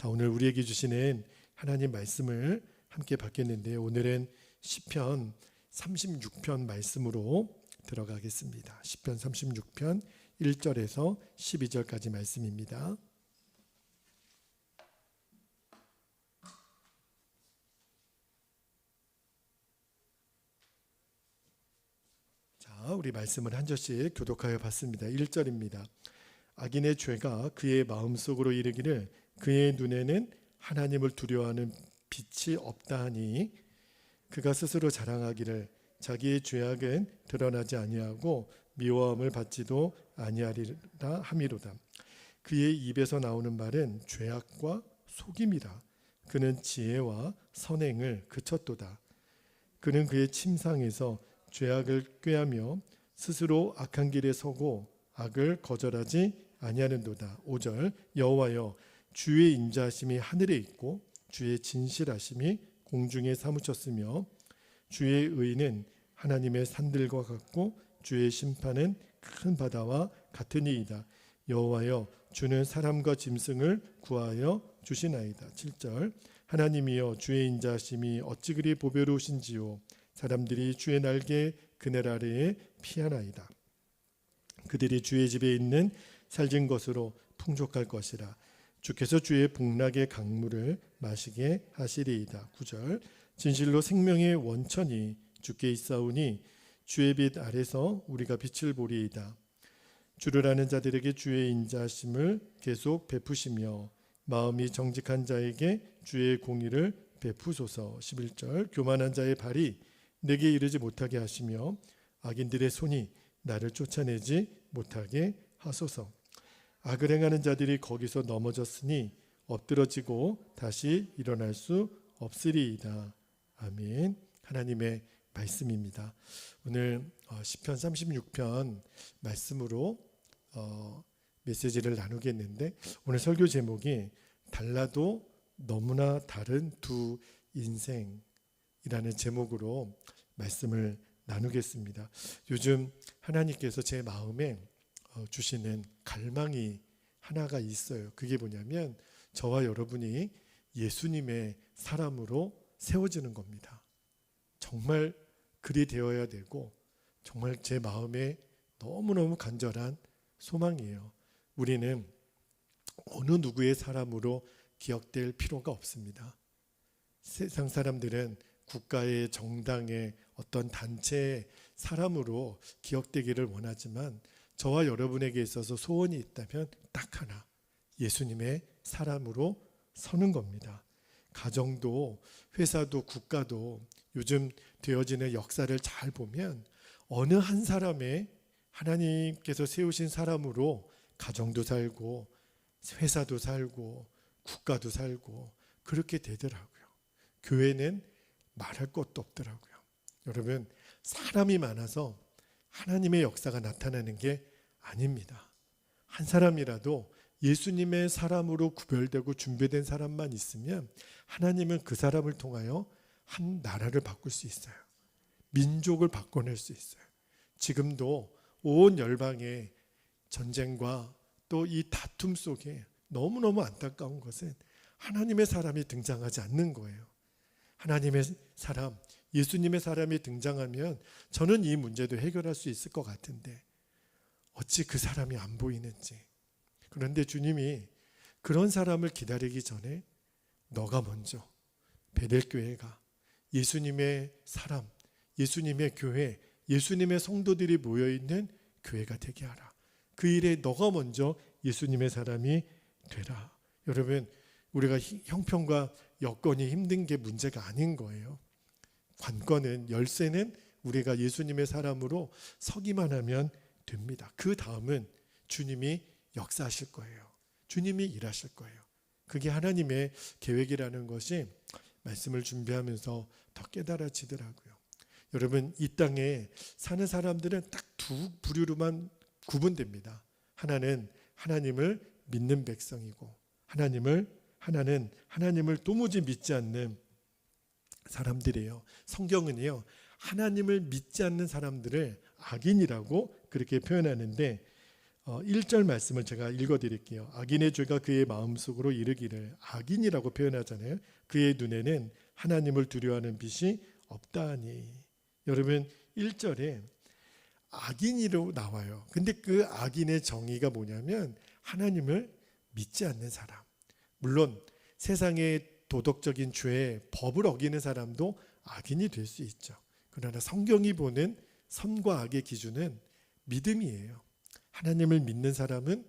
자, 오늘 우리에게 주시는 하나님 말씀을 함께 받겠는데요. 오늘은 시편 36편 말씀으로 들어가겠습니다. 시편 36편 1절에서 12절까지 말씀입니다. 자, 우리 말씀을 한 절씩 교독하여 봤습니다. 1절입니다. 악인의 죄가 그의 마음속으로 이르기를 그의 눈에는 하나님을 두려워하는 빛이 없다 하니 그가 스스로 자랑하기를 자기의 죄악은 드러나지 아니하고 미워함을 받지도 아니하리라 함이로다. 그의 입에서 나오는 말은 죄악과 속임이라. 그는 지혜와 선행을 그쳤도다. 그는 그의 침상에서 죄악을 꾀하며 스스로 악한 길에 서고 악을 거절하지 아니하는도다. 5절 여호와여 주의 인자하심이 하늘에 있고 주의 진실하심이 공중에 사무쳤으며 주의 의는 하나님의 산들과 같고 주의 심판은 큰 바다와 같으니이다. 여호와여 주는 사람과 짐승을 구하여 주시나이다. 7절 하나님이여 주의 인자하심이 어찌 그리 보배로우신지요. 사람들이 주의 날개 그늘 아래에 피하나이다. 그들이 주의 집에 있는 살진 것으로 풍족할 것이라. 주께서 주의 복락의 강물을 마시게 하시리이다. 9절 진실로 생명의 원천이 주께 있사오니 주의 빛 아래서 우리가 빛을 보리이다. 주를 아는 자들에게 주의 인자하심을 계속 베푸시며 마음이 정직한 자에게 주의 공의를 베푸소서. 11절 교만한 자의 발이 내게 이르지 못하게 하시며 악인들의 손이 나를 쫓아내지 못하게 하소서. 악을 행하는 자들이 거기서 넘어졌으니 엎드러지고 다시 일어날 수 없으리이다. 아멘. 하나님의 말씀입니다. 오늘 시편 36편 말씀으로 메시지를 나누겠는데 오늘 설교 제목이 달라도 너무나 다른 두 인생이라는 제목으로 말씀을 나누겠습니다. 요즘 하나님께서 제 마음에 주시는 갈망이 하나가 있어요. 그게 뭐냐면 저와 여러분이 예수님의 사람으로 세워지는 겁니다. 정말 그리 되어야 되고 정말 제 마음에 너무너무 간절한 소망이에요. 우리는 어느 누구의 사람으로 기억될 필요가 없습니다. 세상 사람들은 국가의 정당의 어떤 단체의 사람으로 기억되기를 원하지만 저와 여러분에게 있어서 소원이 있다면 딱 하나, 예수님의 사람으로 서는 겁니다. 가정도 회사도 국가도 요즘 되어지는 역사를 잘 보면 어느 한 사람의 하나님께서 세우신 사람으로 가정도 살고 회사도 살고 국가도 살고 그렇게 되더라고요. 교회는 말할 것도 없더라고요. 여러분, 사람이 많아서 하나님의 역사가 나타나는 게 아닙니다. 한 사람이라도 예수님의 사람으로 구별되고 준비된 사람만 있으면 하나님은 그 사람을 통하여 한 나라를 바꿀 수 있어요. 민족을 바꿔낼 수 있어요. 지금도 온 열방의 전쟁과 또 이 다툼 속에 너무너무 안타까운 것은 하나님의 사람이 등장하지 않는 거예요. 하나님의 사람, 예수님의 사람이 등장하면 저는 이 문제도 해결할 수 있을 것 같은데 어찌 그 사람이 안 보이는지. 그런데 주님이 그런 사람을 기다리기 전에 너가 먼저 베델교회가 예수님의 사람, 예수님의 교회, 예수님의 성도들이 모여있는 교회가 되게 하라. 그 일에 너가 먼저 예수님의 사람이 되라. 여러분, 우리가 형편과 여건이 힘든 게 문제가 아닌 거예요. 관건은, 열쇠는 우리가 예수님의 사람으로 서기만 하면 됩니다. 그 다음은 주님이 역사하실 거예요. 주님이 일하실 거예요. 그게 하나님의 계획이라는 것이 말씀을 준비하면서 더 깨달아지더라고요. 여러분, 이 땅에 사는 사람들은 딱 두 부류로만 구분됩니다. 하나는 하나님을 믿는 백성이고 하나는 하나님을 도무지 믿지 않는 사람들이에요. 성경은요, 하나님을 믿지 않는 사람들을 악인이라고 그렇게 표현하는데 1절 말씀을 제가 읽어드릴게요. 악인의 죄가 그의 마음속으로 이르기를, 악인이라고 표현하잖아요. 그의 눈에는 하나님을 두려워하는 빛이 없다하니. 여러분 1절에 악인이라고 나와요. 근데 그 악인의 정의가 뭐냐면 하나님을 믿지 않는 사람. 물론 세상의 도덕적인 죄, 법을 어기는 사람도 악인이 될 수 있죠. 그러나 성경이 보는 선과 악의 기준은 믿음이에요. 하나님을 믿는 사람은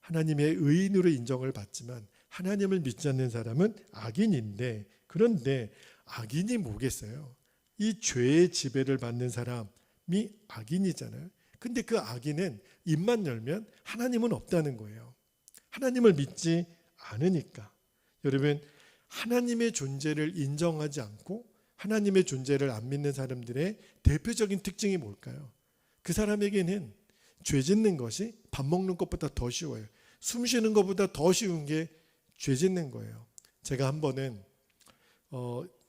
하나님의 의인으로 인정을 받지만 하나님을 믿지 않는 사람은 악인인데, 그런데 악인이 뭐겠어요? 이 죄의 지배를 받는 사람이 악인이잖아요. 근데 그 악인은 입만 열면 하나님은 없다는 거예요. 하나님을 믿지 않으니까. 여러분, 하나님의 존재를 인정하지 않고 하나님의 존재를 안 믿는 사람들의 대표적인 특징이 뭘까요? 그 사람에게는 죄 짓는 것이 밥 먹는 것보다 더 쉬워요. 숨 쉬는 것보다 더 쉬운 게 죄 짓는 거예요. 제가 한 번은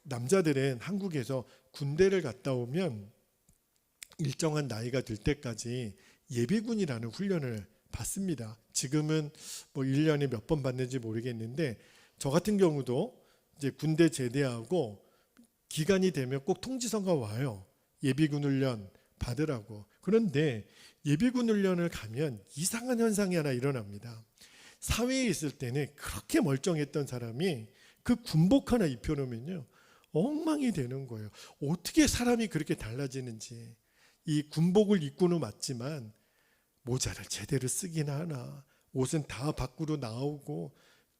남자들은 한국에서 군대를 갔다 오면 일정한 나이가 될 때까지 예비군이라는 훈련을 받습니다. 지금은 뭐 1년에 몇 번 받는지 모르겠는데, 저 같은 경우도 이제 군대 제대하고 기간이 되면 꼭 통지서가 와요. 예비군 훈련 받으라고. 그런데 예비군 훈련을 가면 이상한 현상이 하나 일어납니다. 사회에 있을 때는 그렇게 멀쩡했던 사람이 그 군복 하나 입혀놓으면요, 엉망이 되는 거예요. 어떻게 사람이 그렇게 달라지는지. 이 군복을 입고는 맞지만 모자를 제대로 쓰긴 하나, 옷은 다 밖으로 나오고,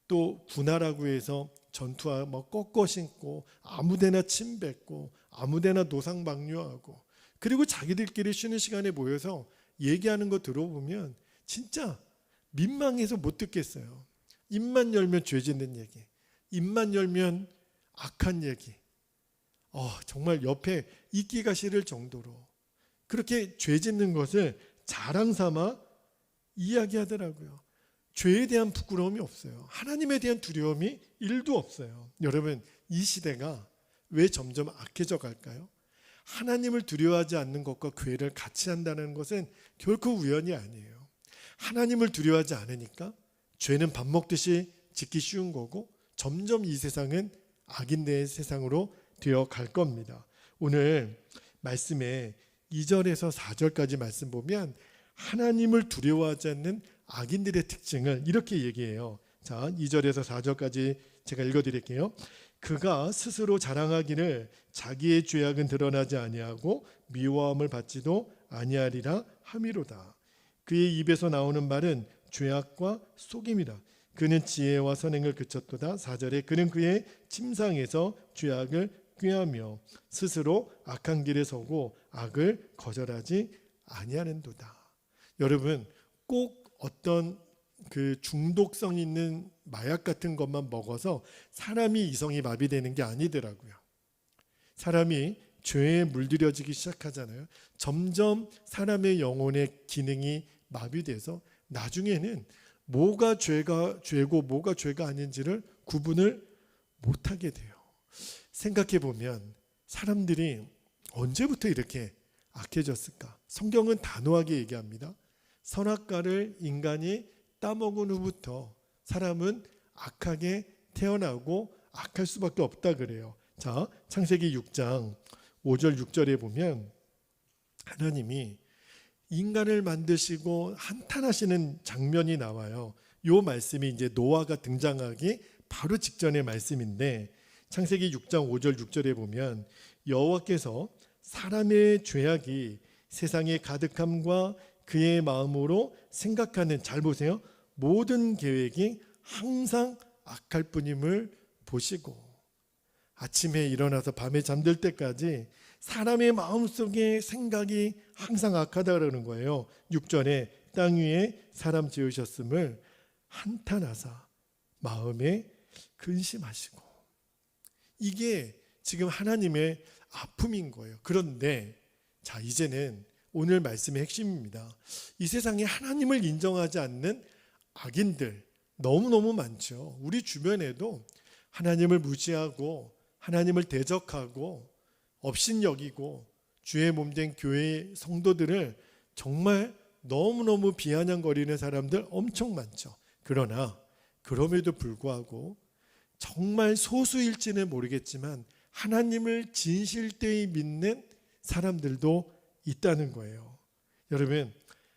또 군화라고 해서 전투화 뭐 꺾어 신고 아무데나 침 뱉고 아무데나 노상방뇨하고, 그리고 자기들끼리 쉬는 시간에 모여서 얘기하는 거 들어보면 진짜 민망해서 못 듣겠어요. 입만 열면 죄 짓는 얘기, 입만 열면 악한 얘기, 정말 옆에 있기가 싫을 정도로 그렇게 죄 짓는 것을 자랑 삼아 이야기하더라고요. 죄에 대한 부끄러움이 없어요. 하나님에 대한 두려움이 1도 없어요. 여러분, 이 시대가 왜 점점 악해져 갈까요? 하나님을 두려워하지 않는 것과 죄를 같이 한다는 것은 결코 우연이 아니에요. 하나님을 두려워하지 않으니까 죄는 밥 먹듯이 짓기 쉬운 거고, 점점 이 세상은 악인의 세상으로 되어 갈 겁니다. 오늘 말씀에 2절에서 4절까지 말씀 보면 하나님을 두려워하지 않는 악인들의 특징을 이렇게 얘기해요. 자, 2절에서 4절까지 제가 읽어드릴게요. 그가 스스로 자랑하기를 자기의 죄악은 드러나지 아니하고 미워함을 받지도 아니하리라 함이로다. 그의 입에서 나오는 말은 죄악과 속임이라. 그는 지혜와 선행을 그쳤도다. 4절에 그는 그의 침상에서 죄악을 꾀하며 스스로 악한 길에 서고 악을 거절하지 아니하는도다. 여러분, 꼭 어떤 그 중독성 있는 마약 같은 것만 먹어서 사람이 이성이 마비되는 게 아니더라고요. 사람이 죄에 물들여지기 시작하잖아요. 점점 사람의 영혼의 기능이 마비돼서 나중에는 뭐가 죄고 뭐가 죄가 아닌지를 구분을 못하게 돼요. 생각해 보면 사람들이 언제부터 이렇게 악해졌을까? 성경은 단호하게 얘기합니다. 선악과를 인간이 따먹은 후부터 사람은 악하게 태어나고 악할 수밖에 없다 그래요. 자, 창세기 6장 5절 6절에 보면 하나님이 인간을 만드시고 한탄하시는 장면이 나와요. 이 말씀이 이제 노아가 등장하기 바로 직전의 말씀인데, 창세기 6장 5절 6절에 보면 여호와께서 사람의 죄악이 세상에 가득함과 그의 마음으로 생각하는, 잘 보세요, 모든 계획이 항상 악할 뿐임을 보시고, 아침에 일어나서 밤에 잠들 때까지 사람의 마음속에 생각이 항상 악하다는 거예요. 6절에 땅 위에 사람 지으셨음을 한탄하사 마음에 근심하시고. 이게 지금 하나님의 아픔인 거예요. 그런데 자, 이제는 오늘 말씀의 핵심입니다. 이 세상에 하나님을 인정하지 않는 악인들 너무너무 많죠. 우리 주변에도 하나님을 무시하고 하나님을 대적하고 업신여기고 주의 몸된 교회 성도들을 정말 너무너무 비아냥거리는 사람들 엄청 많죠. 그러나 그럼에도 불구하고 정말 소수일지는 모르겠지만 하나님을 진실되이 믿는 사람들도 있다는 거예요. 여러분,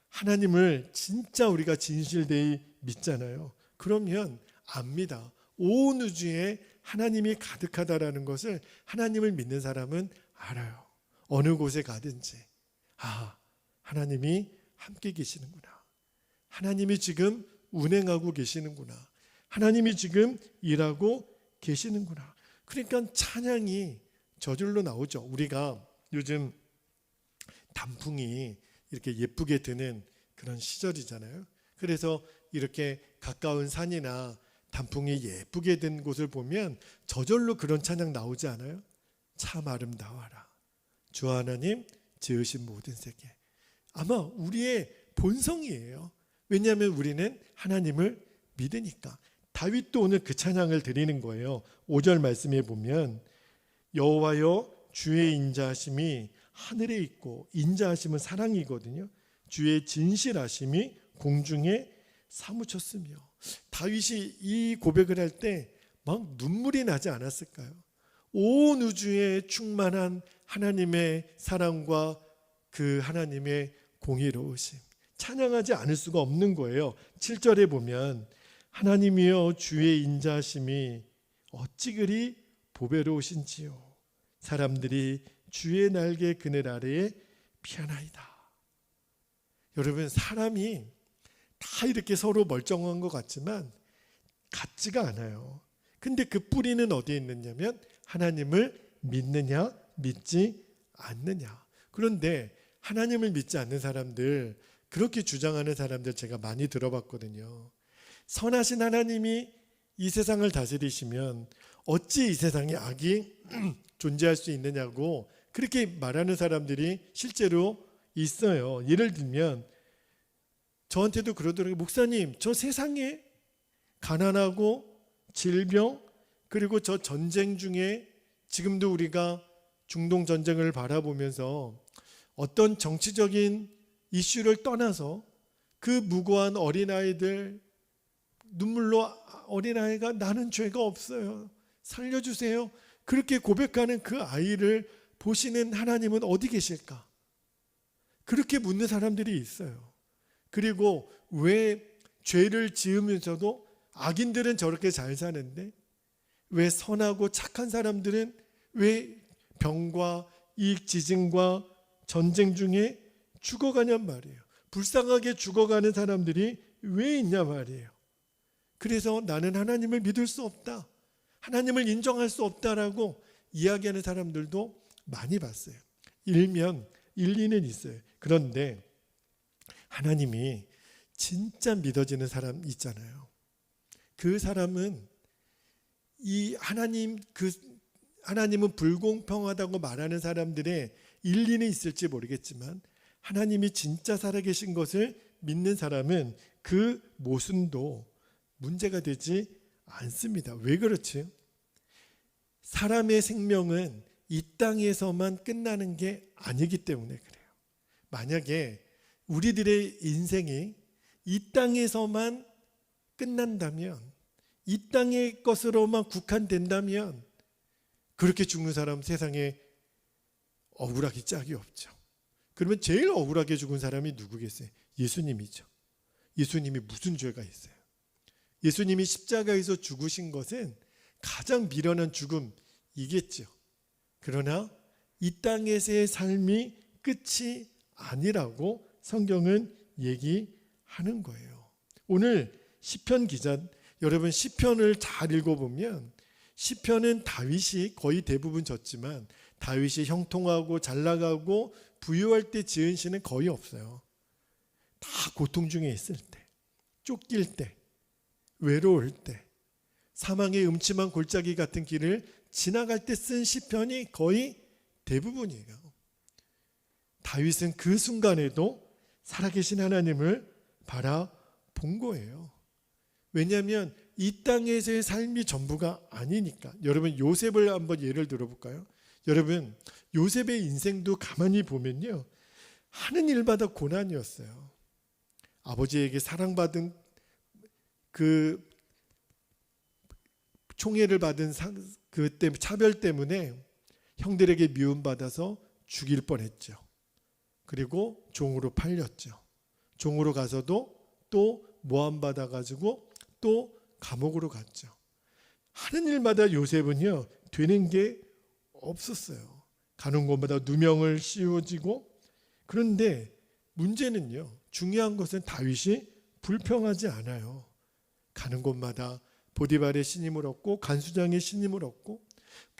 하나님을 진짜 우리가 진실되이 믿잖아요. 그러면 압니다. 온 우주에 하나님이 가득하다라는 것을 하나님을 믿는 사람은 알아요. 어느 곳에 가든지 하나님이 함께 계시는구나. 하나님이 지금 운행하고 계시는구나. 하나님이 지금 일하고 계시는구나. 그러니까 찬양이 저절로 나오죠. 우리가 요즘 단풍이 이렇게 예쁘게 드는 그런 시절이잖아요. 그래서 이렇게 가까운 산이나 단풍이 예쁘게 된 곳을 보면 저절로 그런 찬양 나오지 않아요? 참 아름다워라. 주 하나님 지으신 모든 세계. 아마 우리의 본성이에요. 왜냐하면 우리는 하나님을 믿으니까. 다윗도 오늘 그 찬양을 드리는 거예요. 5절 말씀에 보면 여호와여 주의 인자하심이 하늘에 있고, 인자하심은 사랑이거든요. 주의 진실하심이 공중에 사무쳤으며. 다윗이 이 고백을 할 때 막 눈물이 나지 않았을까요? 온 우주에 충만한 하나님의 사랑과 그 하나님의 공의로우심, 찬양하지 않을 수가 없는 거예요. 7절에 보면 하나님이여 주의 인자하심이 어찌 그리 보배로우신지요. 사람들이 주의 날개 그늘 아래에 피하나이다. 여러분, 사람이 다 이렇게 서로 멀쩡한 것 같지만 같지가 않아요. 근데 그 뿌리는 어디에 있느냐면 하나님을 믿느냐 믿지 않느냐. 그런데 하나님을 믿지 않는 사람들, 그렇게 주장하는 사람들 제가 많이 들어봤거든요. 선하신 하나님이 이 세상을 다스리시면 어찌 이 세상에 악이 존재할 수 있느냐고 그렇게 말하는 사람들이 실제로 있어요. 예를 들면 저한테도 그러더라고요. 목사님, 저 세상에 가난하고 질병, 그리고 저 전쟁 중에 지금도 우리가 중동 전쟁을 바라보면서 어떤 정치적인 이슈를 떠나서 그 무고한 어린아이들, 눈물로 어린아이가 나는 죄가 없어요, 살려주세요, 그렇게 고백하는 그 아이를 보시는 하나님은 어디 계실까? 그렇게 묻는 사람들이 있어요. 그리고 왜 죄를 지으면서도 악인들은 저렇게 잘 사는데 왜 선하고 착한 사람들은 왜 병과 이익지진과 전쟁 중에 죽어가냔 말이에요. 불쌍하게 죽어가는 사람들이 왜 있냐 말이에요. 그래서 나는 하나님을 믿을 수 없다, 하나님을 인정할 수 없다라고 이야기하는 사람들도 많이 봤어요. 일면 일리는 있어요. 그런데 하나님이 진짜 믿어지는 사람 있잖아요. 그 사람은 이 하나님은 불공평하다고 말하는 사람들의 일리는 있을지 모르겠지만 하나님이 진짜 살아계신 것을 믿는 사람은 그 모순도 문제가 되지 않습니다. 왜 그렇지? 사람의 생명은 이 땅에서만 끝나는 게 아니기 때문에 그래요. 만약에 우리들의 인생이 이 땅에서만 끝난다면, 이 땅의 것으로만 국한된다면 그렇게 죽는 사람 세상에 억울하기 짝이 없죠. 그러면 제일 억울하게 죽은 사람이 누구겠어요? 예수님이죠. 예수님이 무슨 죄가 있어요? 예수님이 십자가에서 죽으신 것은 가장 미련한 죽음이겠죠. 그러나 이 땅에서의 삶이 끝이 아니라고 성경은 얘기하는 거예요. 오늘 시편 기자, 여러분 시편을 잘 읽어보면 시편은 다윗이 거의 대부분 졌지만 다윗이 형통하고 잘 나가고 부유할 때 지은 시는 거의 없어요. 다 고통 중에 있을 때, 쫓길 때, 외로울 때, 사망의 음침한 골짜기 같은 길을 지나갈 때 쓴 시편이 거의 대부분이에요. 다윗은 그 순간에도 살아계신 하나님을 바라본 거예요. 왜냐하면 이 땅에서의 삶이 전부가 아니니까. 여러분 요셉을 한번 예를 들어볼까요? 여러분 요셉의 인생도 가만히 보면요, 하는 일마다 고난이었어요. 아버지에게 사랑받은 그 총애를 받은 그때 차별 때문에 형들에게 미움받아서 죽일 뻔했죠. 그리고 종으로 팔렸죠. 종으로 가서도 또 모함받아가지고 또 감옥으로 갔죠. 하는 일마다 요셉은요 되는 게 없었어요. 가는 곳마다 누명을 씌워지고. 그런데 문제는요, 중요한 것은 다윗이 불평하지 않아요. 가는 곳마다 보디발의 신임을 얻고 간수장의 신임을 얻고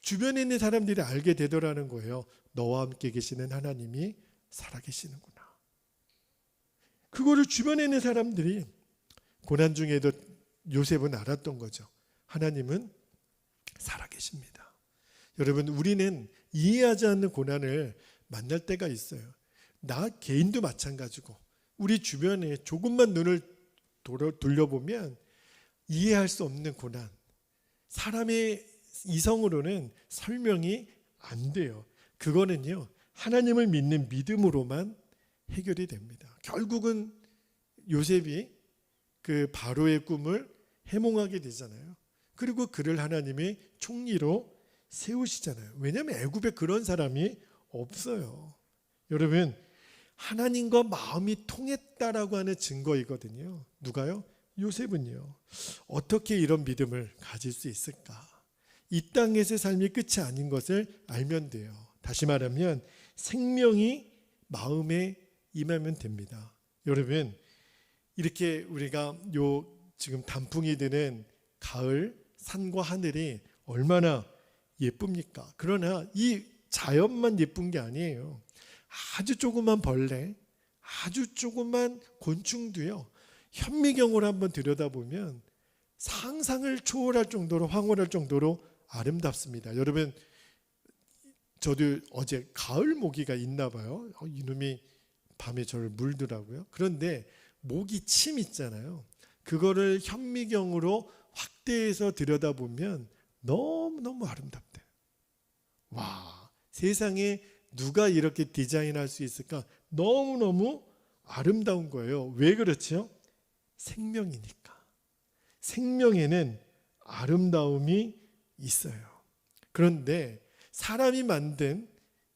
주변에 있는 사람들이 알게 되더라는 거예요. 너와 함께 계시는 하나님이 살아계시는구나. 그거를 주변에 있는 사람들이 고난 중에도 요셉은 알았던 거죠. 하나님은 살아계십니다. 여러분, 우리는 이해하지 않는 고난을 만날 때가 있어요. 나 개인도 마찬가지고 우리 주변에 조금만 눈을 돌려보면 이해할 수 없는 고난, 사람의 이성으로는 설명이 안 돼요. 그거는요 하나님을 믿는 믿음으로만 해결이 됩니다. 결국은 요셉이 그 바로의 꿈을 해몽하게 되잖아요. 그리고 그를 하나님이 총리로 세우시잖아요. 왜냐하면 애굽에 그런 사람이 없어요. 여러분, 하나님과 마음이 통했다라고 하는 증거이거든요. 누가요? 요셉은요. 어떻게 이런 믿음을 가질 수 있을까? 이 땅에서의 삶이 끝이 아닌 것을 알면 돼요. 다시 말하면 생명이 마음에 임하면 됩니다. 여러분, 이렇게 우리가 지금 단풍이 드는 가을, 산과 하늘이 얼마나 예쁩니까? 그러나 이 자연만 예쁜 게 아니에요. 아주 조그만 벌레, 아주 조그만 곤충도요, 현미경으로 한번 들여다보면 상상을 초월할 정도로, 황홀할 정도로 아름답습니다. 여러분, 저도 어제 가을 모기가 있나 봐요. 이놈이 밤에 저를 물더라고요. 그런데 모기 침 있잖아요. 그거를 현미경으로 확대해서 들여다보면 너무너무 아름답대요. 와, 세상에 누가 이렇게 디자인할 수 있을까? 너무너무 아름다운 거예요. 왜 그렇죠? 생명이니까. 생명에는 아름다움이 있어요. 그런데 사람이 만든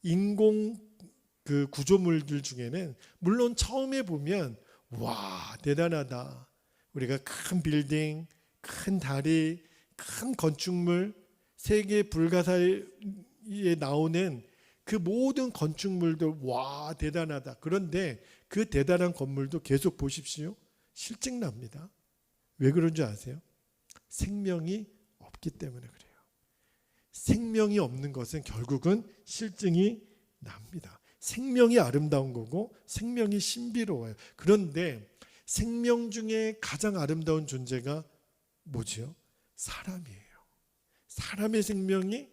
인공 그 구조물들 중에는 물론 처음에 보면 와, 대단하다. 우리가 큰 빌딩, 큰 다리, 큰 건축물, 세계 불가사의에 나오는 그 모든 건축물들, 와, 대단하다. 그런데 그 대단한 건물도 계속 보십시오. 실증납니다. 왜 그런 줄 아세요? 생명이 없기 때문에 그래요. 생명이 없는 것은 결국은 실증이 납니다. 생명이 아름다운 거고 생명이 신비로워요. 그런데 생명 중에 가장 아름다운 존재가 뭐지요? 사람이에요. 사람의 생명이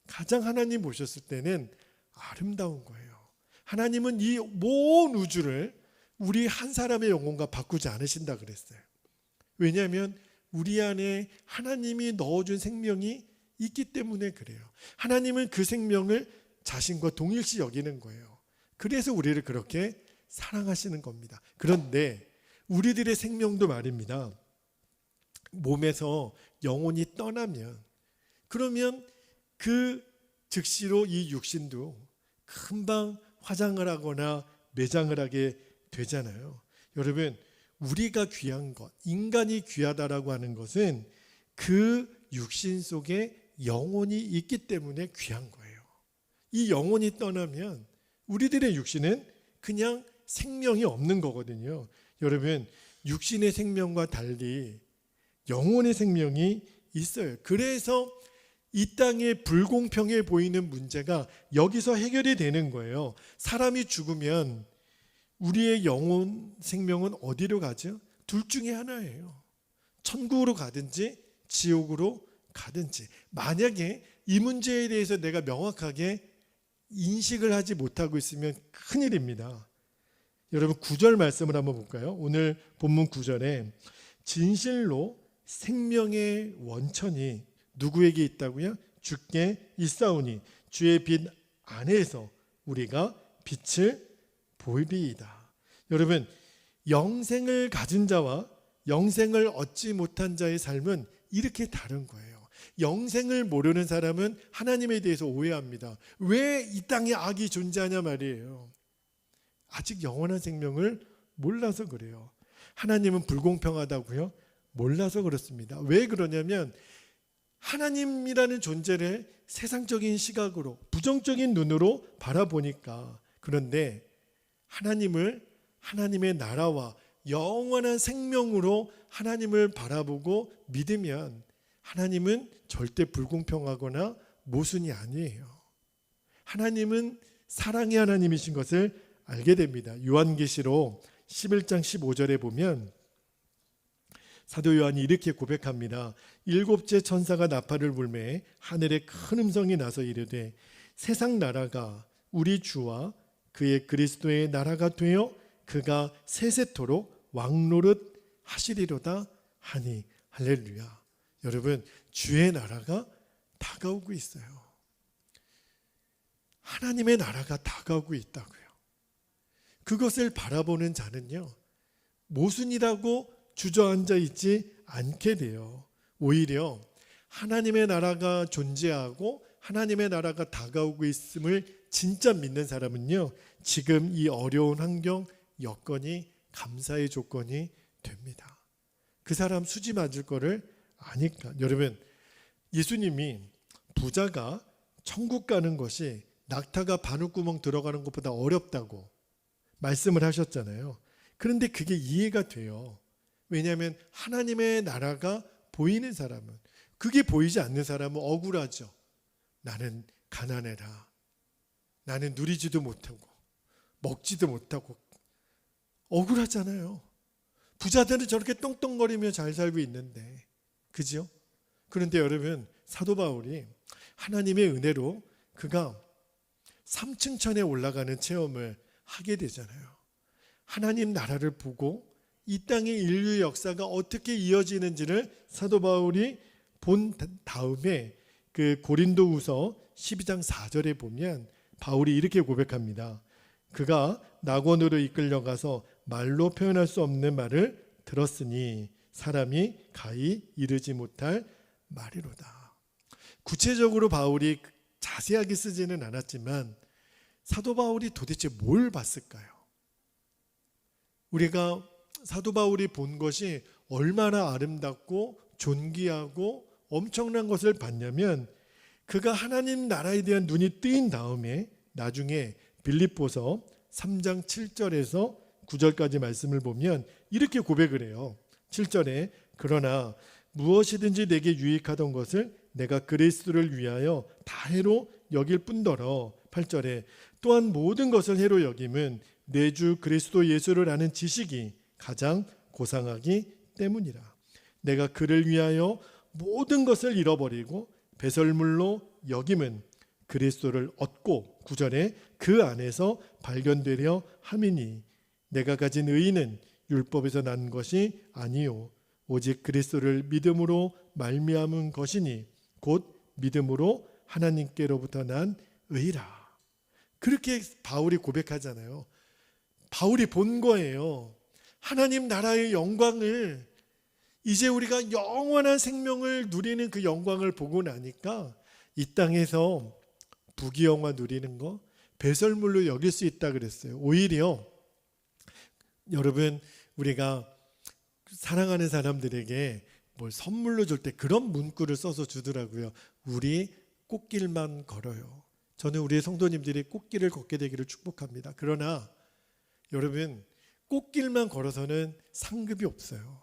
가장 하나님 보셨을 때는 아름다운 거예요. 하나님은 이 모든 우주를 우리 한 사람의 영혼과 바꾸지 않으신다 그랬어요. 왜냐하면 우리 안에 하나님이 넣어준 생명이 있기 때문에 그래요. 하나님은 그 생명을 자신과 동일시 여기는 거예요. 그래서 우리를 그렇게 사랑하시는 겁니다. 그런데 우리들의 생명도 말입니다. 몸에서 영혼이 떠나면, 그러면 그 즉시로 이 육신도 금방 화장을 하거나 매장을 하게 되잖아요. 여러분, 우리가 귀한 것, 인간이 귀하다라고 하는 것은 그 육신 속에 영혼이 있기 때문에 귀한 거예요. 이 영혼이 떠나면 우리들의 육신은 그냥 생명이 없는 거거든요. 여러분, 육신의 생명과 달리 영혼의 생명이 있어요. 그래서 이 땅에 불공평해 보이는 문제가 여기서 해결이 되는 거예요. 사람이 죽으면 우리의 영혼 생명은 어디로 가죠? 둘 중에 하나예요. 천국으로 가든지 지옥으로 가든지. 만약에 이 문제에 대해서 내가 명확하게 인식을 하지 못하고 있으면 큰일입니다. 여러분, 9절 말씀을 한번 볼까요? 오늘 본문 9절에 진실로 생명의 원천이 누구에게 있다고요? 주께 있사오니 주의 빛 안에서 우리가 빛을 보이리이다. 여러분, 영생을 가진 자와 영생을 얻지 못한 자의 삶은 이렇게 다른 거예요. 영생을 모르는 사람은 하나님에 대해서 오해합니다. 왜 이 땅에 악이 존재하냐 말이에요. 아직 영원한 생명을 몰라서 그래요. 하나님은 불공평하다고요? 몰라서 그렇습니다. 왜 그러냐면 하나님이라는 존재를 세상적인 시각으로, 부정적인 눈으로 바라보니까. 그런데 하나님의 나라와 영원한 생명으로 하나님을 바라보고 믿으면 하나님은 절대 불공평하거나 모순이 아니에요. 하나님은 사랑의 하나님이신 것을 알게 됩니다. 요한계시록 11장 15절에 보면 사도 요한이 이렇게 고백합니다. 일곱째 천사가 나팔을 불매 하늘에 큰 음성이 나서 이르되 세상 나라가 우리 주와 그의 그리스도의 나라가 되어 그가 세세토록 왕노릇 하시리로다 하니. 할렐루야. 여러분, 주의 나라가 다가오고 있어요. 하나님의 나라가 다가오고 있다고요. 그것을 바라보는 자는요, 모순이라고 주저앉아 있지 않게 돼요. 오히려 하나님의 나라가 존재하고 하나님의 나라가 다가오고 있음을 진짜 믿는 사람은요, 지금 이 어려운 환경, 여건이 감사의 조건이 됩니다. 그 사람 수지 맞을 거를 아니까. 여러분, 예수님이 부자가 천국 가는 것이 낙타가 바늘구멍 들어가는 것보다 어렵다고 말씀을 하셨잖아요. 그런데 그게 이해가 돼요. 왜냐하면 하나님의 나라가 보이는 사람은, 그게 보이지 않는 사람은 억울하죠. 나는 가난해라. 나는 누리지도 못하고 먹지도 못하고 억울하잖아요. 부자들은 저렇게 떵떵거리며 잘 살고 있는데, 그죠? 그런데 여러분, 사도 바울이 하나님의 은혜로 그가 3층 천에 올라가는 체험을 하게 되잖아요. 하나님 나라를 보고 이 땅의 인류 역사가 어떻게 이어지는지를 사도 바울이 본 다음에 그 고린도후서 12장 4절에 보면 바울이 이렇게 고백합니다. 그가 낙원으로 이끌려가서 말로 표현할 수 없는 말을 들었으니 사람이 가히 이르지 못할 말이로다. 구체적으로 바울이 자세하게 쓰지는 않았지만 사도 바울이 도대체 뭘 봤을까요? 우리가 사도 바울이 본 것이 얼마나 아름답고 존귀하고 엄청난 것을 봤냐면, 그가 하나님 나라에 대한 눈이 뜨인 다음에 나중에 빌립보서 3장 7절에서 9절까지 말씀을 보면 이렇게 고백을 해요. 7절에 그러나 무엇이든지 내게 유익하던 것을 내가 그리스도를 위하여 다 해로 여길 뿐더러 8절에 또한 모든 것을 해로 여김은 내 주 그리스도 예수를 아는 지식이 가장 고상하기 때문이라. 내가 그를 위하여 모든 것을 잃어버리고 배설물로 여김은 그리스도를 얻고 9절에 그 안에서 발견되려 함이니 내가 가진 의는 율법에서 난 것이 아니요 오직 그리스도를 믿음으로 말미암은 것이니 곧 믿음으로 하나님께로부터 난 의라. 그렇게 바울이 고백하잖아요. 바울이 본 거예요. 하나님 나라의 영광을, 이제 우리가 영원한 생명을 누리는 그 영광을 보고 나니까 이 땅에서 부귀영화 누리는 거 배설물로 여길 수 있다 그랬어요. 오히려 여러분, 우리가 사랑하는 사람들에게 뭘 선물로 줄 때 그런 문구를 써서 주더라고요. 우리 꽃길만 걸어요. 저는 우리 성도님들이 꽃길을 걷게 되기를 축복합니다. 그러나 여러분, 꽃길만 걸어서는 상급이 없어요.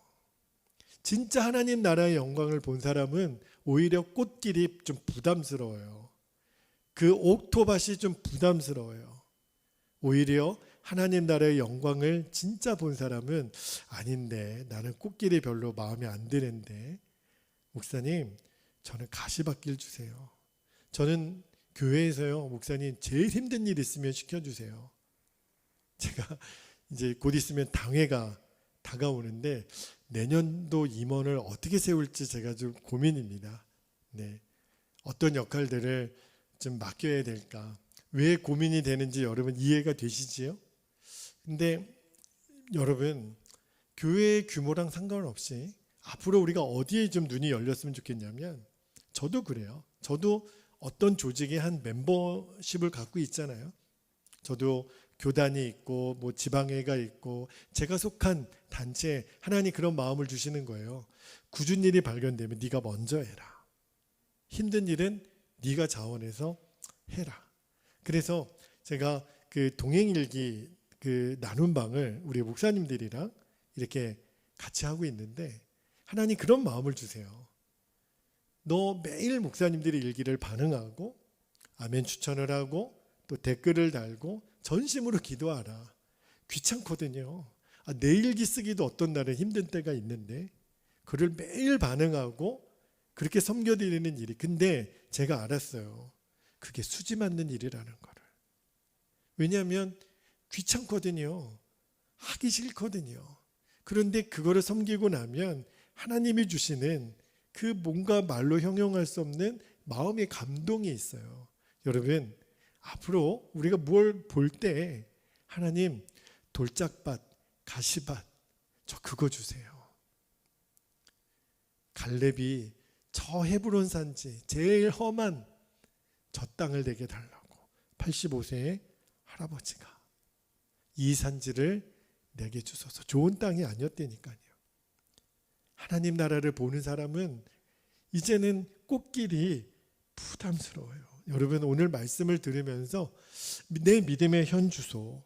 진짜 하나님 나라의 영광을 본 사람은 오히려 꽃길이 좀 부담스러워요. 그 옥토밭이 좀 부담스러워요. 오히려 하나님 나라의 영광을 진짜 본 사람은 아닌데 나는 꽃길이 별로 마음에 안 드는데 목사님 저는 가시밭길 주세요. 저는 교회에서요 목사님 제일 힘든 일 있으면 시켜주세요. 제가 이제 곧 있으면 당회가 다가오는데 내년도 임원을 어떻게 세울지 제가 좀 고민입니다. 네, 어떤 역할들을 좀 맡겨야 될까? 왜 고민이 되는지 여러분 이해가 되시지요? 근데 여러분, 교회의 규모랑 상관없이 앞으로 우리가 어디에 좀 눈이 열렸으면 좋겠냐면, 저도 그래요. 저도 어떤 조직의 한 멤버십을 갖고 있잖아요. 저도 교단이 있고 뭐 지방회가 있고 제가 속한 단체에 하나님 그런 마음을 주시는 거예요. 굳은 일이 발견되면 네가 먼저 해라. 힘든 일은 네가 자원해서 해라. 그래서 제가 그 동행일기 그 나눔 방을 우리 목사님들이랑 이렇게 같이 하고 있는데, 하나님 그런 마음을 주세요. 너 매일 목사님들의 일기를 반응하고 아멘 추천을 하고 또 댓글을 달고 전심으로 기도하라. 귀찮거든요. 내 일기 쓰기도 어떤 날은 힘든 때가 있는데 그를 매일 반응하고 그렇게 섬겨드리는 일이, 근데 제가 알았어요. 그게 수지 맞는 일이라는 거를. 왜냐하면 귀찮거든요. 하기 싫거든요. 그런데 그거를 섬기고 나면 하나님이 주시는 그 뭔가 말로 형용할 수 없는 마음의 감동이 있어요. 여러분, 앞으로 우리가 뭘 볼 때 하나님 돌짝밭, 가시밭 저 그거 주세요. 갈렙이 저 헤브론 산지 제일 험한 저 땅을 내게 달라고 85세의 할아버지가 이 산지를 내게 주소서. 좋은 땅이 아니었다니까요. 하나님 나라를 보는 사람은 이제는 꽃길이 부담스러워요. 여러분, 오늘 말씀을 들으면서 내 믿음의 현 주소,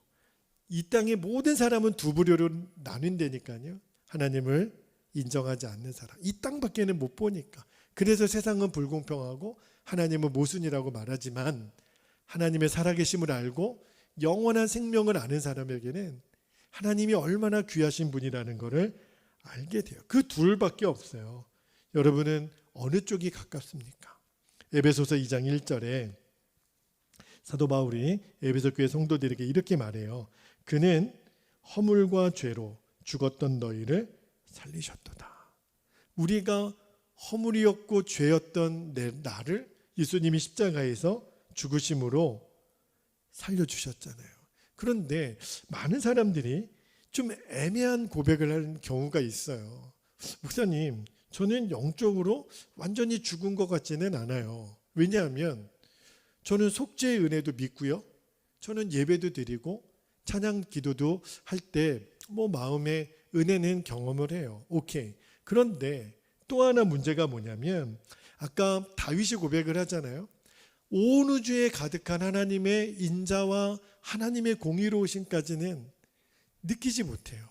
이 땅의 모든 사람은 두 부류로 나뉜다니까요. 하나님을 인정하지 않는 사람, 이 땅밖에는 못 보니까. 그래서 세상은 불공평하고 하나님은 모순이라고 말하지만, 하나님의 살아계심을 알고 영원한 생명을 아는 사람에게는 하나님이 얼마나 귀하신 분이라는 것을 알게 돼요. 그 둘밖에 없어요. 여러분은 어느 쪽이 가깝습니까? 에베소서 2장 1절에 사도 바울이 에베소 교회 성도들에게 이렇게 말해요. 그는 허물과 죄로 죽었던 너희를 살리셨도다. 우리가 허물이었고 죄였던 나를 예수님이 십자가에서 죽으심으로 살려주셨잖아요. 그런데 많은 사람들이 좀 애매한 고백을 하는 경우가 있어요. 목사님, 저는 영적으로 완전히 죽은 것 같지는 않아요. 왜냐하면 저는 속죄의 은혜도 믿고요. 저는 예배도 드리고 찬양 기도도 할 때 뭐 마음의 은혜는 경험을 해요. 오케이. 그런데 또 하나 문제가 뭐냐면, 아까 다윗이 고백을 하잖아요. 온 우주에 가득한 하나님의 인자와 하나님의 공의로우심까지는 느끼지 못해요.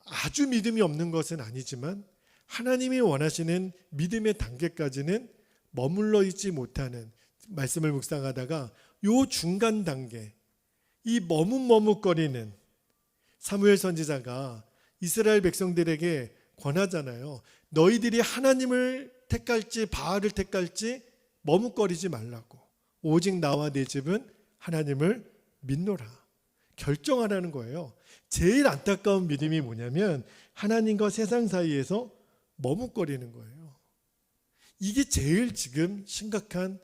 아주 믿음이 없는 것은 아니지만 하나님이 원하시는 믿음의 단계까지는 머물러 있지 못하는, 말씀을 묵상하다가 요 중간 단계, 이 머뭇머뭇거리는 사무엘 선지자가 이스라엘 백성들에게 권하잖아요. 너희들이 하나님을 택할지 바알을 택할지 머뭇거리지 말라고. 오직 나와 내 집은 하나님을 믿노라. 결정하라는 거예요. 제일 안타까운 믿음이 뭐냐면 하나님과 세상 사이에서 머뭇거리는 거예요. 이게 제일 지금 심각한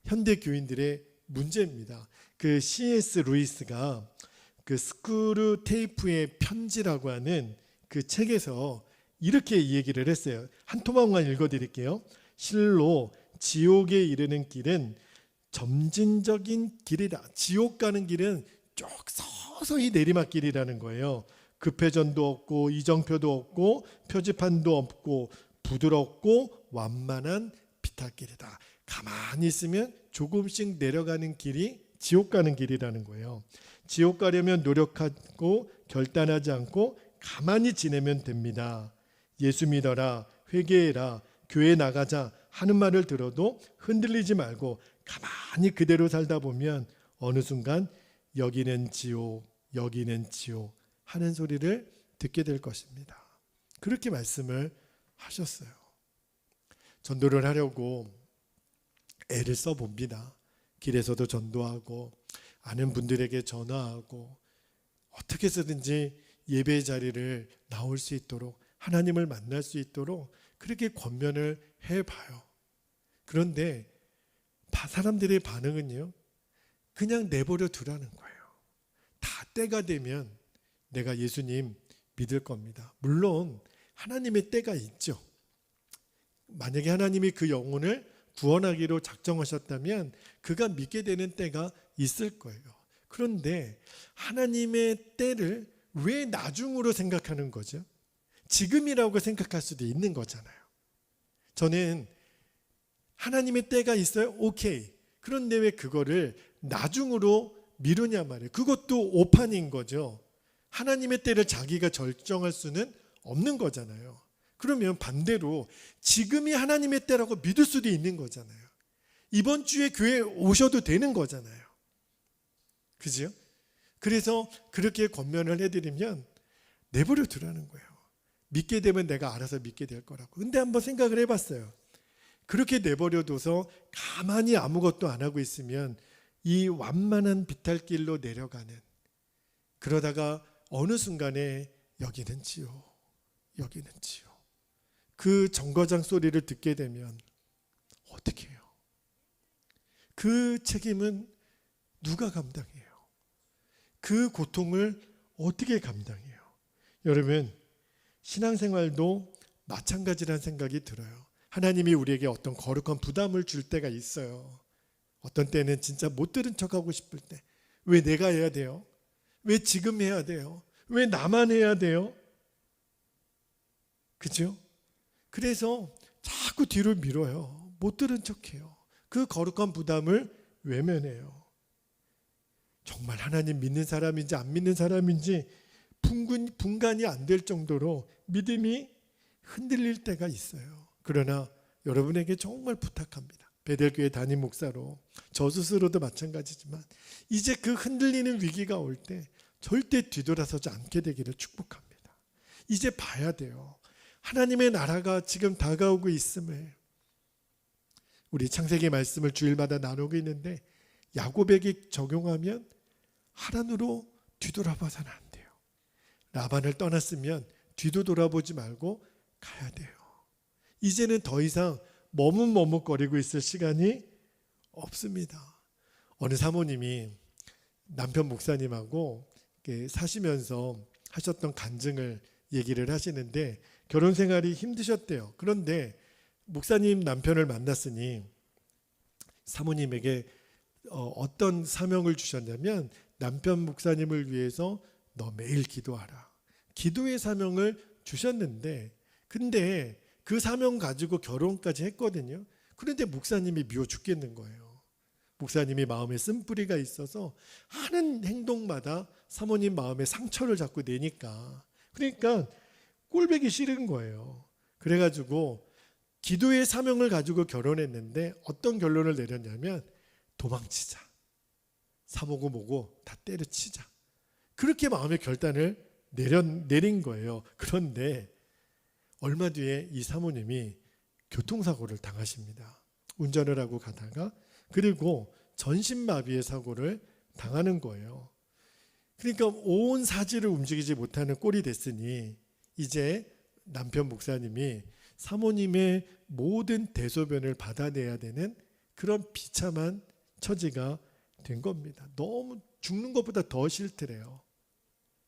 현대 교인들의 문제입니다. 그 C.S. 루이스가 그 스크루 테이프의 편지라고 하는 그 책에서 이렇게 얘기를 했어요. 한 토막만 읽어드릴게요. 실로 지옥에 이르는 길은 점진적인 길이다. 지옥 가는 길은 쭉 서서히 내리막길이라는 거예요. 급회전도 없고 이정표도 없고 표지판도 없고 부드럽고 완만한 비탈길이다. 가만히 있으면 조금씩 내려가는 길이 지옥 가는 길이라는 거예요. 지옥 가려면 노력하고 결단하지 않고 가만히 지내면 됩니다. 예수 믿어라, 회개해라, 교회 나가자 하는 말을 들어도 흔들리지 말고 가만히 그대로 살다 보면 어느 순간 여기는 지옥, 여기는 지옥 하는 소리를 듣게 될 것입니다. 그렇게 말씀을 하셨어요. 전도를 하려고 애를 써봅니다. 길에서도 전도하고 아는 분들에게 전화하고 어떻게 해서든지 예배 자리를 나올 수 있도록, 하나님을 만날 수 있도록 그렇게 권면을 해봐요. 그런데 사람들의 반응은요, 그냥 내버려 두라는 거예요. 다 때가 되면 내가 예수님 믿을 겁니다. 물론 하나님의 때가 있죠. 만약에 하나님이 그 영혼을 구원하기로 작정하셨다면 그가 믿게 되는 때가 있을 거예요. 그런데 하나님의 때를 왜 나중으로 생각하는 거죠? 지금이라고 생각할 수도 있는 거잖아요. 저는 하나님의 때가 있어요? 오케이. 그런데 왜 그거를 나중으로 미루냐 말이에요. 그것도 오판인 거죠. 하나님의 때를 자기가 결정할 수는 없는 거잖아요. 그러면 반대로 지금이 하나님의 때라고 믿을 수도 있는 거잖아요. 이번 주에 교회에 오셔도 되는 거잖아요. 그죠? 그래서 그렇게 권면을 해드리면 내버려 두라는 거예요. 믿게 되면 내가 알아서 믿게 될 거라고. 근데 한번 생각을 해봤어요. 그렇게 내버려둬서 가만히 아무것도 안 하고 있으면 이 완만한 비탈길로 내려가는, 그러다가 어느 순간에 여기는 지옥, 여기는 지옥, 그 정거장 소리를 듣게 되면 어떻게 해요? 그 책임은 누가 감당해요? 그 고통을 어떻게 감당해요? 여러분, 신앙생활도 마찬가지라는 생각이 들어요. 하나님이 우리에게 어떤 거룩한 부담을 줄 때가 있어요. 어떤 때는 진짜 못 들은 척하고 싶을 때, 왜 내가 해야 돼요? 왜 지금 해야 돼요? 왜 나만 해야 돼요? 그죠? 그래서 자꾸 뒤로 밀어요. 못 들은 척해요. 그 거룩한 부담을 외면해요. 정말 하나님 믿는 사람인지 안 믿는 사람인지 분간이 안 될 정도로 믿음이 흔들릴 때가 있어요. 그러나 여러분에게 정말 부탁합니다. 베델교회 담임 목사로 저 스스로도 마찬가지지만 이제 그 흔들리는 위기가 올 때 절대 뒤돌아서지 않게 되기를 축복합니다. 이제 봐야 돼요. 하나님의 나라가 지금 다가오고 있음을. 우리 창세기 말씀을 주일마다 나누고 있는데 야곱에게 적용하면 하란으로 뒤돌아봐서는 안 돼요. 라반을 떠났으면 뒤도 돌아보지 말고 가야 돼요. 이제는 더 이상 머뭇머뭇거리고 있을 시간이 없습니다. 어느 사모님이 남편 목사님하고 사시면서 하셨던 간증을 얘기를 하시는데 결혼 생활이 힘드셨대요. 그런데 목사님 남편을 만났으니 사모님에게 어떤 사명을 주셨냐면 남편 목사님을 위해서 너 매일 기도하라. 기도의 사명을 주셨는데 근데 그 사명 가지고 결혼까지 했거든요. 그런데 목사님이 미워 죽겠는 거예요. 목사님이 마음에 쓴뿌리가 있어서 하는 행동마다 사모님 마음에 상처를 자꾸 내니까 그러니까 꼴보기 싫은 거예요. 그래가지고 기도의 사명을 가지고 결혼했는데 어떤 결론을 내렸냐면 도망치자. 사보고 뭐고 다 때려치자. 그렇게 마음의 결단을 내린 거예요. 그런데 얼마 뒤에 이 사모님이 교통사고를 당하십니다. 운전을 하고 가다가 그리고 전신마비의 사고를 당하는 거예요. 그러니까 온 사지를 움직이지 못하는 꼴이 됐으니 이제 남편 목사님이 사모님의 모든 대소변을 받아내야 되는 그런 비참한 처지가 된 겁니다. 너무 죽는 것보다 더 싫더래요.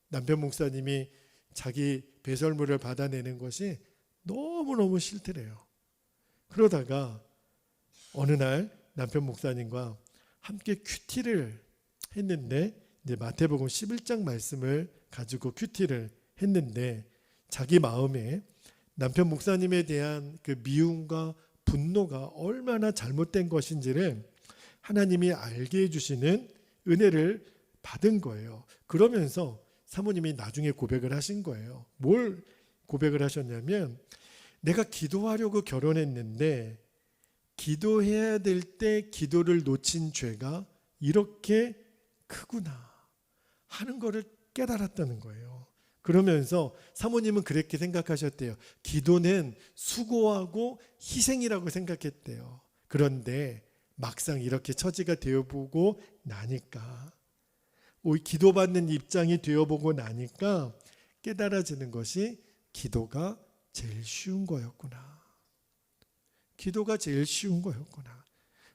남편 목사님이 자기 배설물을 받아내는 것이 너무너무 싫더래요. 그러다가 어느 날 남편 목사님과 함께 큐티를 했는데 이제 마태복음 11장 말씀을 가지고 큐티를 했는데 자기 마음에 남편 목사님에 대한 그 미움과 분노가 얼마나 잘못된 것인지를 하나님이 알게 해주시는 은혜를 받은 거예요. 그러면서 사모님이 나중에 고백을 하신 거예요. 뭘 고백을 하셨냐면 내가 기도하려고 결혼했는데 기도해야 될 때 기도를 놓친 죄가 이렇게 크구나 하는 거를 깨달았다는 거예요. 그러면서 사모님은 그렇게 생각하셨대요. 기도는 수고하고 희생이라고 생각했대요. 그런데 막상 이렇게 처지가 되어보고 나니까 기도받는 입장이 되어보고 나니까 깨달아지는 것이 기도가 제일 쉬운 거였구나. 기도가 제일 쉬운 거였구나.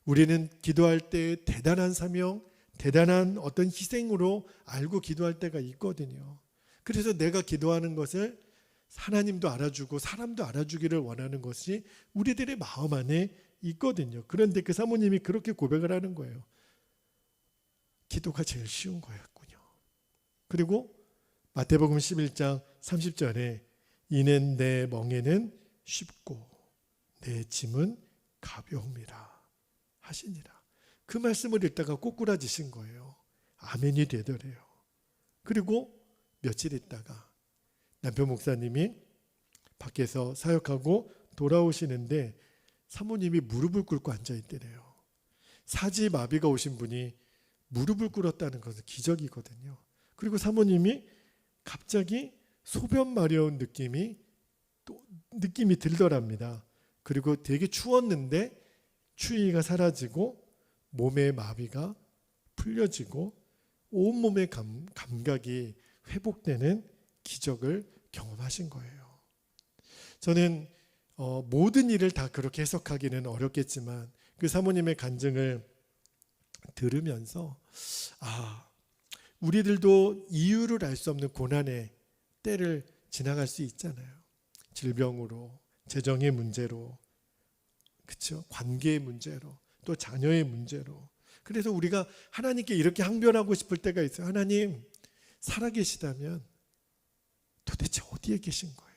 우리는 기도할 때 대단한 사명, 대단한 어떤 희생으로 알고 기도할 때가 있거든요. 그래서 내가 기도하는 것을 하나님도 알아주고 사람도 알아주기를 원하는 것이 우리들의 마음 안에 있거든요. 그런데 그 사모님이 그렇게 고백을 하는 거예요. 기도가 제일 쉬운 거였군요. 그리고 마태복음 11장 30절에 이는 내 멍에는 쉽고 내 짐은 가벼움이라 하시니라. 그 말씀을 읽다가 꼬꾸라지신 거예요. 아멘이 되더래요. 그리고 며칠 있다가 남편 목사님이 밖에서 사역하고 돌아오시는데 사모님이 무릎을 꿇고 앉아있더래요. 사지마비가 오신 분이 무릎을 꿇었다는 것은 기적이거든요. 그리고 사모님이 갑자기 소변 마려운 느낌이 들더랍니다. 그리고 되게 추웠는데 추위가 사라지고 몸의 마비가 풀려지고 온몸의 감각이 회복되는 기적을 경험하신 거예요. 저는 모든 일을 다 그렇게 해석하기는 어렵겠지만 그 사모님의 간증을 들으면서 우리들도 이유를 알 수 없는 고난의 때를 지나갈 수 있잖아요. 질병으로, 재정의 문제로, 그렇죠? 관계의 문제로, 또 자녀의 문제로. 그래서 우리가 하나님께 이렇게 항변하고 싶을 때가 있어요. 하나님, 살아계시다면 도대체 어디에 계신 거예요?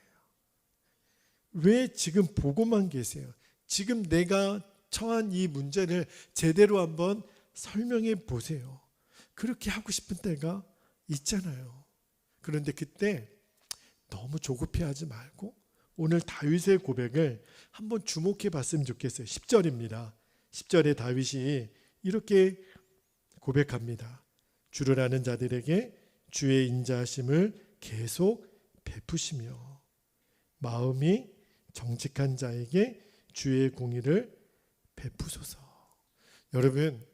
왜 지금 보고만 계세요? 지금 내가 처한 이 문제를 제대로 한번 설명해 보세요. 그렇게 하고 싶은 때가 있잖아요. 그런데 그때 너무 조급해하지 말고 오늘 다윗의 고백을 한번 주목해 봤으면 좋겠어요. 10절입니다. 10절에 다윗이 이렇게 고백합니다. 주를 아는 자들에게 주의 인자하심을 계속 베푸시며 마음이 정직한 자에게 주의 공의를 베푸소서. 여러분,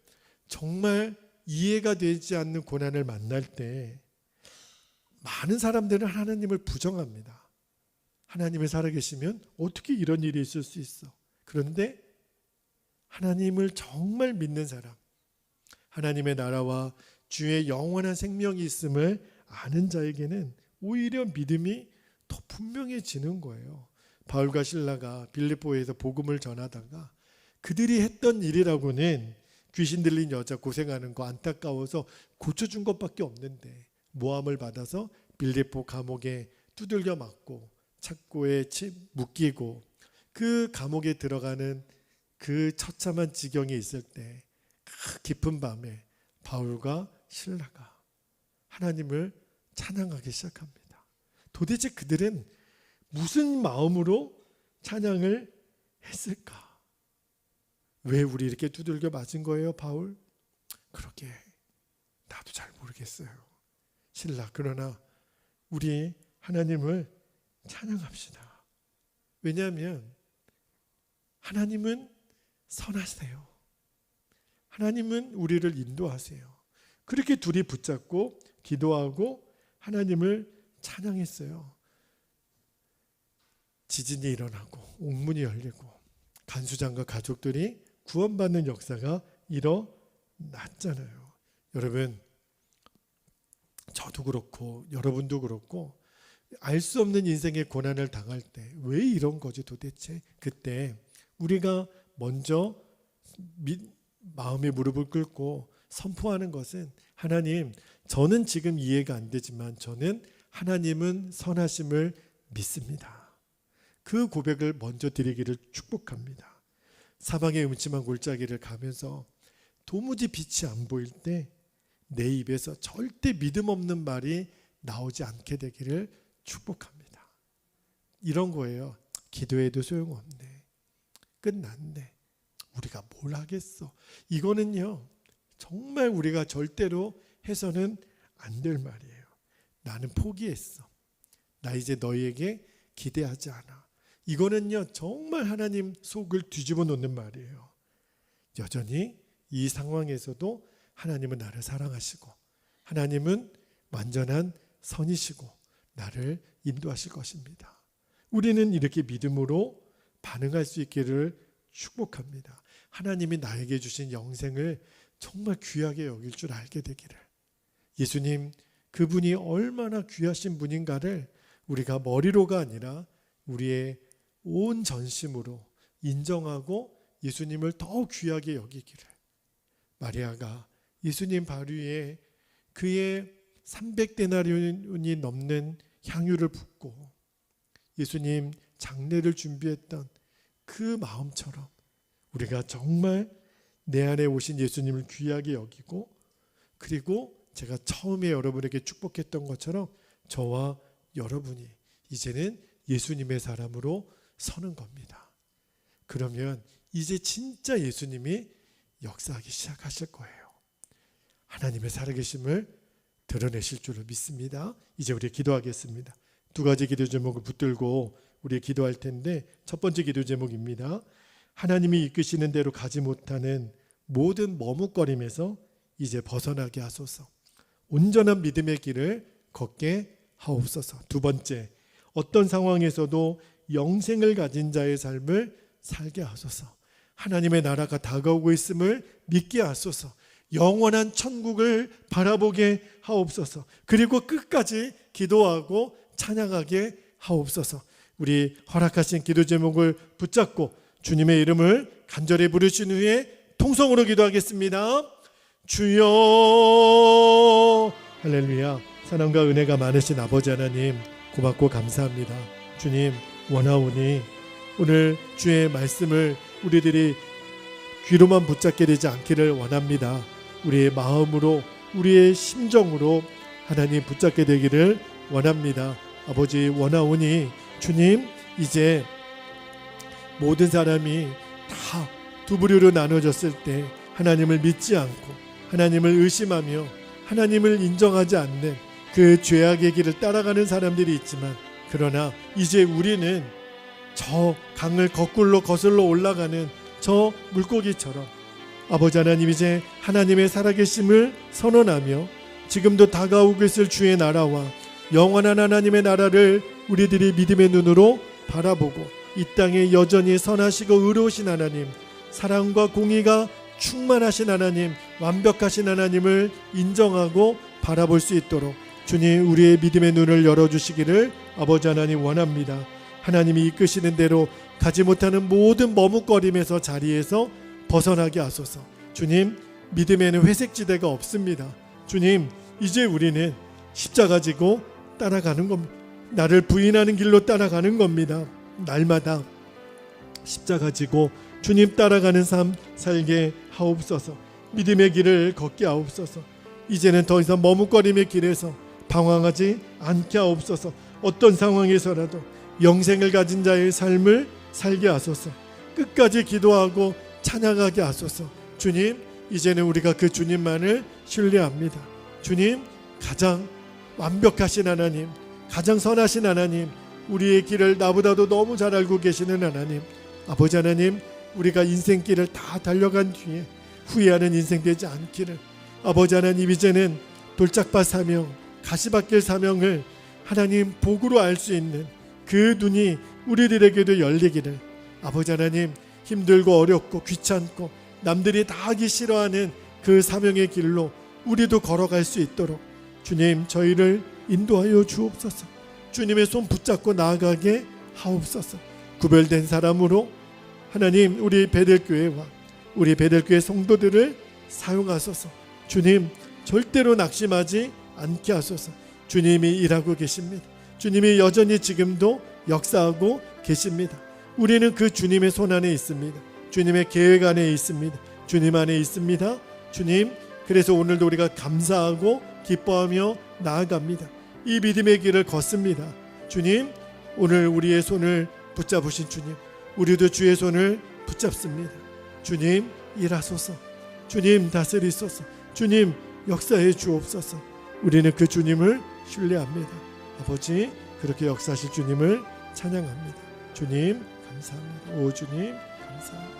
정말 이해가 되지 않는 고난을 만날 때 많은 사람들은 하나님을 부정합니다. 하나님을 살아계시면 어떻게 이런 일이 있을 수 있어? 그런데 하나님을 정말 믿는 사람, 하나님의 나라와 주의 영원한 생명이 있음을 아는 자에게는 오히려 믿음이 더 분명해지는 거예요. 바울과 실라가 빌립보에서 복음을 전하다가 그들이 했던 일이라고는 귀신 들린 여자 고생하는 거 안타까워서 고쳐준 것밖에 없는데 모함을 받아서 빌립보 감옥에 두들겨 맞고 착고에 묶이고 그 감옥에 들어가는 그 처참한 지경에 있을 때 그 깊은 밤에 바울과 실라가 하나님을 찬양하기 시작합니다. 도대체 그들은 무슨 마음으로 찬양을 했을까? 왜 우리 이렇게 두들겨 맞은 거예요, 바울? 그러게 나도 잘 모르겠어요. 실라, 그러나 우리 하나님을 찬양합시다. 왜냐하면 하나님은 선하세요. 하나님은 우리를 인도하세요. 그렇게 둘이 붙잡고 기도하고 하나님을 찬양했어요. 지진이 일어나고 옥문이 열리고 간수장과 가족들이 구원받는 역사가 일어났잖아요. 여러분, 저도 그렇고 여러분도 그렇고 알 수 없는 인생의 고난을 당할 때 왜 이런 거지 도대체? 그때 우리가 먼저 마음의 무릎을 꿇고 선포하는 것은 하나님, 저는 지금 이해가 안 되지만 저는 하나님은 선하심을 믿습니다. 그 고백을 먼저 드리기를 축복합니다. 사방의 음침한 골짜기를 가면서 도무지 빛이 안 보일 때 내 입에서 절대 믿음 없는 말이 나오지 않게 되기를 축복합니다. 이런 거예요. 기도해도 소용없네. 끝났네. 우리가 뭘 하겠어. 이거는요, 정말 우리가 절대로 해서는 안 될 말이에요. 나는 포기했어. 나 이제 너희에게 기대하지 않아. 이거는요, 정말 하나님 속을 뒤집어 놓는 말이에요. 여전히 이 상황에서도 하나님은 나를 사랑하시고 하나님은 완전한 선이시고 나를 인도하실 것입니다. 우리는 이렇게 믿음으로 반응할 수 있기를 축복합니다. 하나님이 나에게 주신 영생을 정말 귀하게 여길 줄 알게 되기를, 예수님 그분이 얼마나 귀하신 분인가를 우리가 머리로가 아니라 우리의 온 전심으로 인정하고 예수님을 더 귀하게 여기기를. 마리아가 예수님 발 위에 그의 300데나리온이 넘는 향유를 붓고 예수님 장례를 준비했던 그 마음처럼 우리가 정말 내 안에 오신 예수님을 귀하게 여기고, 그리고 제가 처음에 여러분에게 축복했던 것처럼 저와 여러분이 이제는 예수님의 사람으로 서는 겁니다. 그러면 이제 진짜 예수님이 역사하기 시작하실 거예요. 하나님의 살아계심을 드러내실 줄로 믿습니다. 이제 우리 기도하겠습니다. 두 가지 기도 제목을 붙들고 우리 기도할 텐데, 첫 번째 기도 제목입니다. 하나님이 이끄시는 대로 가지 못하는 모든 머뭇거림에서 이제 벗어나게 하소서. 온전한 믿음의 길을 걷게 하옵소서. 두 번째, 어떤 상황에서도 영생을 가진 자의 삶을 살게 하소서. 하나님의 나라가 다가오고 있음을 믿게 하소서. 영원한 천국을 바라보게 하옵소서. 그리고 끝까지 기도하고 찬양하게 하옵소서. 우리 허락하신 기도 제목을 붙잡고 주님의 이름을 간절히 부르신 후에 통성으로 기도하겠습니다. 주여. 할렐루야. 사랑과 은혜가 많으신 아버지 하나님, 고맙고 감사합니다. 주님, 원하오니 오늘 주의 말씀을 우리들이 귀로만 붙잡게 되지 않기를 원합니다. 우리의 마음으로, 우리의 심정으로 하나님 붙잡게 되기를 원합니다. 아버지, 원하오니 주님, 이제 모든 사람이 다 두 부류로 나눠졌을 때 하나님을 믿지 않고 하나님을 의심하며 하나님을 인정하지 않는 그 죄악의 길을 따라가는 사람들이 있지만, 그러나 이제 우리는 저 강을 거꾸로 거슬러 올라가는 저 물고기처럼 아버지 하나님, 이제 하나님의 살아계심을 선언하며 지금도 다가오고 있을 주의 나라와 영원한 하나님의 나라를 우리들이 믿음의 눈으로 바라보고 이 땅에 여전히 선하시고 의로우신 하나님, 사랑과 공의가 충만하신 하나님, 완벽하신 하나님을 인정하고 바라볼 수 있도록 주님, 우리의 믿음의 눈을 열어주시기를 아버지 하나님 원합니다. 하나님이 이끄시는 대로 가지 못하는 모든 머뭇거림에서, 자리에서 벗어나게 하소서. 주님, 믿음에는 회색지대가 없습니다. 주님, 이제 우리는 십자가 지고 따라가는 겁니다. 나를 부인하는 길로 따라가는 겁니다. 날마다 십자가 지고 주님 따라가는 삶 살게 하옵소서. 믿음의 길을 걷게 하옵소서. 이제는 더 이상 머뭇거림의 길에서 방황하지 않게 하옵소서. 어떤 상황에서라도 영생을 가진 자의 삶을 살게 하소서. 끝까지 기도하고 찬양하게 하소서. 주님, 이제는 우리가 그 주님만을 신뢰합니다. 주님, 가장 완벽하신 하나님, 가장 선하신 하나님, 우리의 길을 나보다도 너무 잘 알고 계시는 하나님, 아버지 하나님, 우리가 인생길을 다 달려간 뒤에 후회하는 인생 되지 않기를, 아버지 하나님, 이제는 돌짝밭 사명, 가시밭길 사명을 하나님 복으로 알 수 있는 그 눈이 우리들에게도 열리기를, 아버지 하나님, 힘들고 어렵고 귀찮고 남들이 다 하기 싫어하는 그 사명의 길로 우리도 걸어갈 수 있도록 주님, 저희를 인도하여 주옵소서. 주님의 손 붙잡고 나아가게 하옵소서. 구별된 사람으로 하나님, 우리 베델교회와 우리 베델교회 성도들을 사용하소서. 주님, 절대로 낙심하지 않게 하소서. 주님이 일하고 계십니다. 주님이 여전히 지금도 역사하고 계십니다. 우리는 그 주님의 손 안에 있습니다. 주님의 계획 안에 있습니다. 주님 안에 있습니다. 주님, 그래서 오늘도 우리가 감사하고 기뻐하며 나아갑니다. 이 믿음의 길을 걷습니다. 주님, 오늘 우리의 손을 붙잡으신 주님, 우리도 주의 손을 붙잡습니다. 주님, 일하소서. 주님, 다스리소서. 주님, 역사해 주옵소서. 우리는 그 주님을 신뢰합니다. 아버지, 그렇게 역사하실 주님을 찬양합니다. 주님, 감사합니다. 오 주님, 감사합니다.